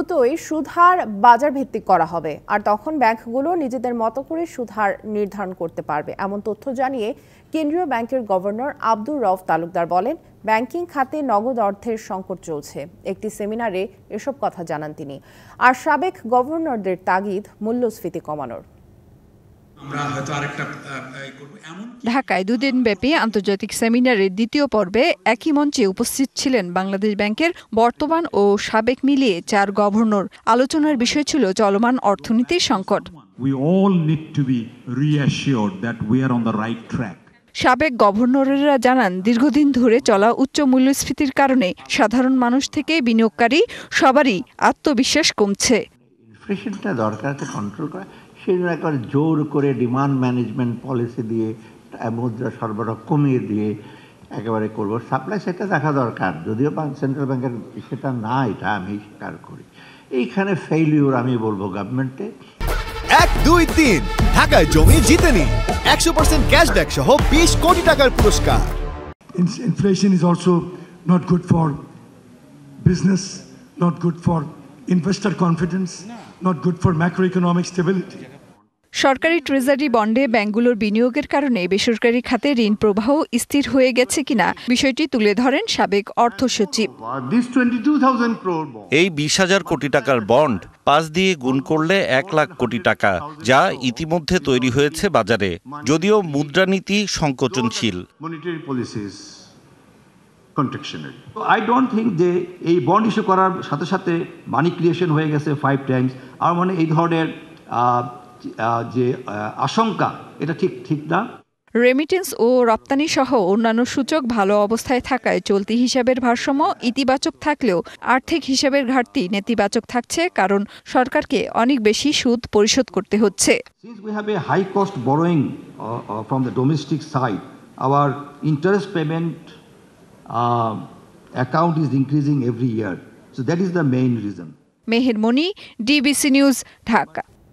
দ্রুতই সুদহার বাজার ভিত্তিক করা হবে, আর তখন ব্যাংকগুলো নিজেদের মতো করে সুদহার নির্ধারণ করতে পারবে, এমন তথ্য জানিয়ে কেন্দ্রীয় ব্যাংকের গভর্নর আব্দুর রউফ তালুকদার বলেন, ব্যাংকিং খাতে নগদ অর্থের সংকট চলছে। একটি সেমিনারে এসব কথা জানান তিনি। আর সাবেক গভর্নরদের তাগিদ মূল্যস্ফীতি কমানোর। ঢাকায় দুদিনব্যাপী আন্তর্জাতিক সেমিনারের দ্বিতীয় পর্বে একই মঞ্চে উপস্থিত ছিলেন বাংলাদেশ ব্যাংকের বর্তমান ও সাবেক মিলিয়ে 4 গভর্নর। আলোচনার বিষয় ছিল চলমান অর্থনীতির সংকট। সাবেক গভর্নরেরা জানান, দীর্ঘদিন ধরে চলা উচ্চ মূল্যস্ফীতির কারণে সাধারণ মানুষ থেকে বিনিয়োগকারী সবারই আত্মবিশ্বাস কমছে। ইনফ্লেশনটা দরকার কন্ট্রোল করা, সেজন্য একবার জোর করে ডিমান্ড ম্যানেজমেন্ট পলিসি দিয়ে মুদ্রা সরবরাহ কমিয়ে দিয়ে একেবারে করবো। সাপ্লাই সেটা দেখা দরকার, যদিও সেন্ট্রাল ব্যাংকের সেটা না, এটা আমি স্বীকার করি। এইখানে ফেইলিউর আমি বলবো গভর্নমেন্টে। 1, 2, 3 ঢাকায় জমি জিতে নিন 100% ক্যাশব্যাক সহ 20 কোটি টাকার পুরস্কার। Inflation is also not good for business, not good for investor confidence, not good for macroeconomic stability. সরকারি ট্রেজারি বন্ডে ব্যাংকগুলোর বিনিয়োগের কারণে বেসরকারি খাতে ঋণ প্রবাহ স্থির হয়ে গেছে কিনা বিষয়টি তুলে ধরেন সাবেক অর্থ সচিব। এই 20,000 কোটি টাকার বন্ড 5 দিয়ে গুণ করলে 1 লাখ কোটি টাকা, যা ইতিমধ্যে তৈরি হয়েছে বাজারে, যদিও মুদ্রানীতি সংকোচনশীল। I don't think যে এই বন্ড ইস্যু করার সাথে সাথে মানি ক্রিয়েশন হয়ে গেছে 5 টাইমস। আর মানে এই ধরনের যে আশঙ্কা, এটা ঠিক না। রেমিটেন্স ও রপ্তানি সহ অন্যান্য সূচক ভালো অবস্থায় থাকায় চলতি হিসাবের ভারসাম্য ইতিবাচক থাকলেও আর্থিক হিসাবের ঘাটতি নেতিবাচক থাকছে, কারণ সরকারকে অনেক বেশি সুদ পরিশোধ করতে হচ্ছে। Since we have a high cost borrowing from the domestic side, our interest payment account is increasing every year. So that is the main reason. Meher Moni, DBC news, Dhaka.